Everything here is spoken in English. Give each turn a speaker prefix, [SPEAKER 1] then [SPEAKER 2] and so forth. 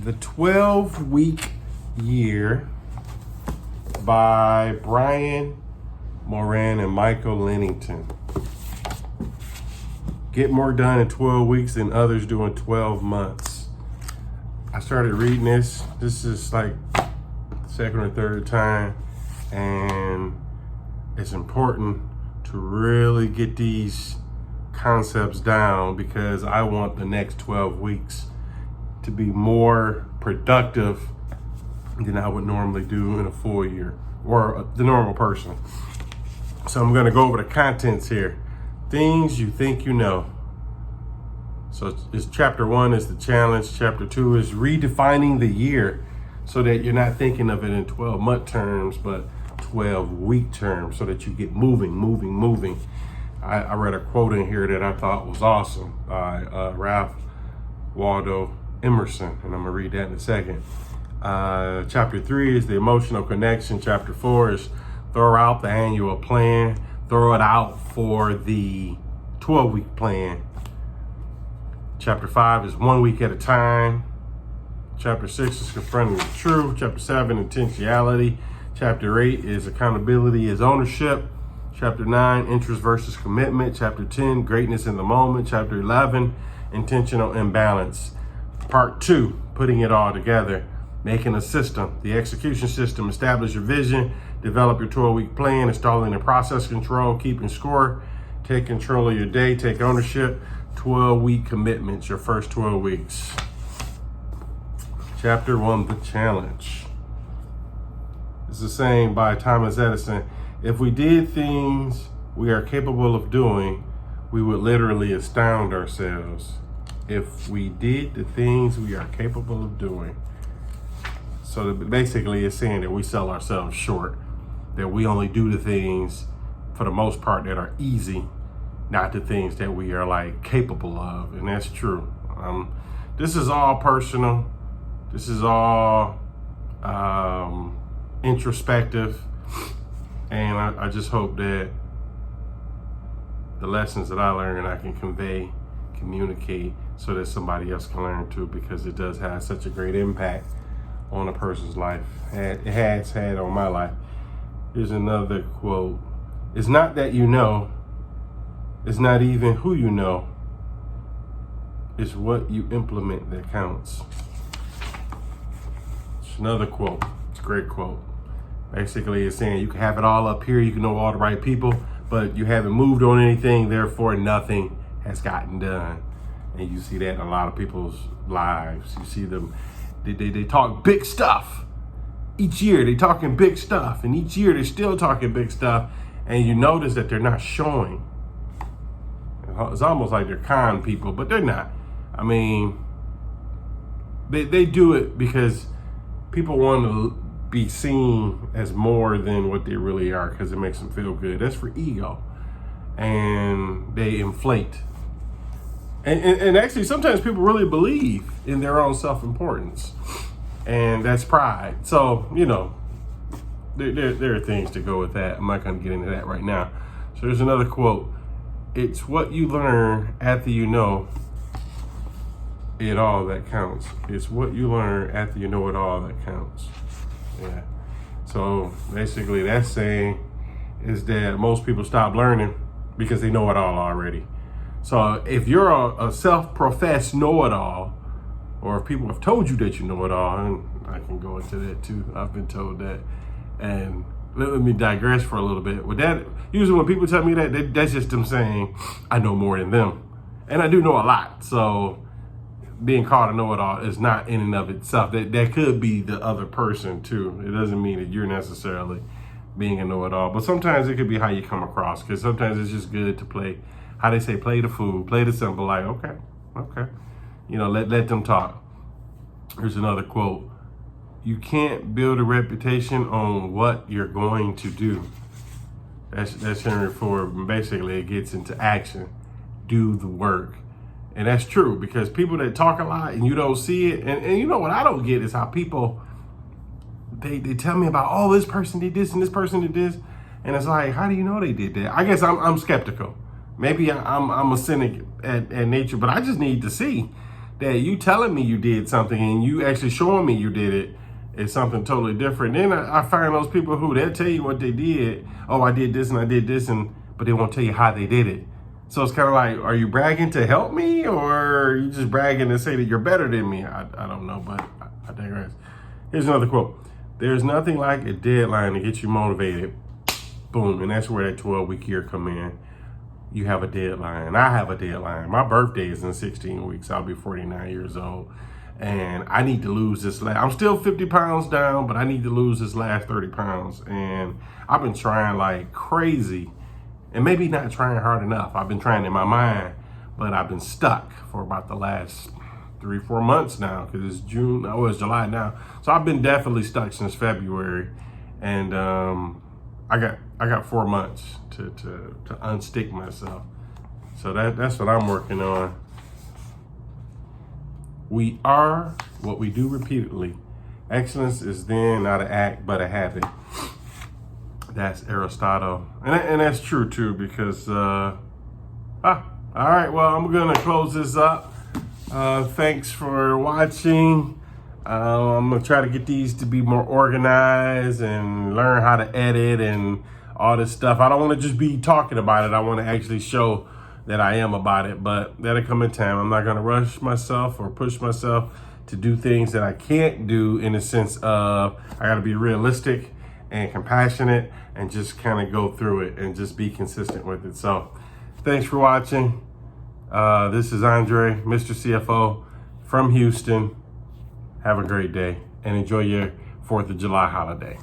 [SPEAKER 1] The 12-Week Year by Brian Moran and Michael Lennington. Get more done in 12 weeks than others do in 12 months. I started reading this. This is like the second or third time, and it's important to really get these concepts down because I want the next 12 weeks to be more productive than I would normally do in a full year or the normal person. So I'm going to go over the contents here. Things you think you know. So it's chapter 1 is the challenge. Chapter 2 is redefining the year so that you're not thinking of it in 12-month terms, but 12-week terms so that you get moving. I read a quote in here that I thought was awesome by Ralph Waldo Emerson, and I'm gonna read that in a second. Chapter 3 is the emotional connection. Chapter 4 is throw out the annual plan. Throw it out for the 12-week plan. Chapter 5 is 1 week at a time. Chapter 6 is confronting the truth. Chapter 7, intentionality. Chapter 8 is accountability is ownership. Chapter 9, interest versus commitment. Chapter 10, greatness in the moment. Chapter 11, intentional imbalance. Part 2, putting it all together, making a system. The execution system, establish your vision, develop your 12-week plan, installing the process control, keeping score, take control of your day, take ownership, 12-week commitments, your first 12 weeks. Chapter 1, the challenge. It's a saying by Thomas Edison. If we did things we are capable of doing, we would literally astound ourselves. If we did the things we are capable of doing. So basically it's saying that we sell ourselves short, that we only do the things for the most part that are easy, not the things that we are like capable of. And that's true. This is all personal. This is all introspective. And I just hope that the lessons that I learned I can convey, communicate so that somebody else can learn too, because it does have such a great impact on a person's life. It has had on my life. Here's another quote. It's not that you know. It's not even who you know. It's what you implement that counts. It's another quote. It's a great quote. Basically, it's saying you can have it all up here. You can know all the right people, but you haven't moved on anything. Therefore, nothing has gotten done. And you see that in a lot of people's lives. You see them, they talk big stuff. Each year they're talking big stuff, and each year they're still talking big stuff, and you notice that they're not showing. It's almost like they're con people, but they're not. I mean, they do it because people want to be seen as more than what they really are because it makes them feel good. That's for ego. And they inflate. And actually, sometimes people really believe in their own self-importance, and that's pride. So, you know, there are things to go with that. I'm not going to get into that right now. So there's another quote. It's what you learn after you know it all that counts. It's what you learn after you know it all that counts. Yeah. So basically, that's saying is that most people stop learning because they know it all already. So if you're a self-professed know-it-all, or if people have told you that you know it all, and I can go into that too. I've been told that. And let me digress for a little bit. With that, usually when people tell me that, that's just them saying, I know more than them. And I do know a lot. So being called a know-it-all is not in and of itself. That could be the other person too. It doesn't mean that you're necessarily being a know-it-all. But sometimes it could be how you come across, because sometimes it's just good to play, how they say, play the fool, play the simple, like, okay. You know, let them talk. Here's another quote. You can't build a reputation on what you're going to do. That's Henry Ford. Basically, it gets into action. Do the work. And that's true, because people that talk a lot and you don't see it, and you know what I don't get is how people, they tell me about, oh, this person did this and this person did this. And it's like, how do you know they did that? I guess I'm skeptical. Maybe I'm a cynic at nature, but I just need to see that you telling me you did something and you actually showing me you did it is something totally different. Then I find those people who they'll tell you what they did. Oh, I did this and I did this, but they won't tell you how they did it. So it's kind of like, are you bragging to help me, or are you just bragging to say that you're better than me? I don't know, but I digress. Here's another quote. There's nothing like a deadline to get you motivated. Boom, and that's where that 12-week year come in. You have a deadline. I have a deadline. My birthday is in 16 weeks. I'll be 49 years old. And I need to lose this I'm still 50 pounds down, but I need to lose this last 30 pounds. And I've been trying like crazy, and maybe not trying hard enough. I've been trying in my mind, but I've been stuck for about the last 3-4 months now, because it's June. Oh, it's July now. So I've been definitely stuck since February. And I got 4 months to unstick myself. So that's what I'm working on. We are what we do repeatedly. Excellence is then not an act, but a habit. That's Aristotle. And that's true too, because, all right, well, I'm gonna close this up. Thanks for watching. I'm gonna try to get these to be more organized and learn how to edit and all this stuff. I don't want to just be talking about it. I want to actually show that I am about it, but that'll come in time. I'm not gonna rush myself or push myself to do things that I can't do, in the sense of I gotta be realistic and compassionate and just kind of go through it and just be consistent with it. So thanks for watching. This is Andre, Mr. CFO from Houston. Have a great day and enjoy your 4th of July holiday.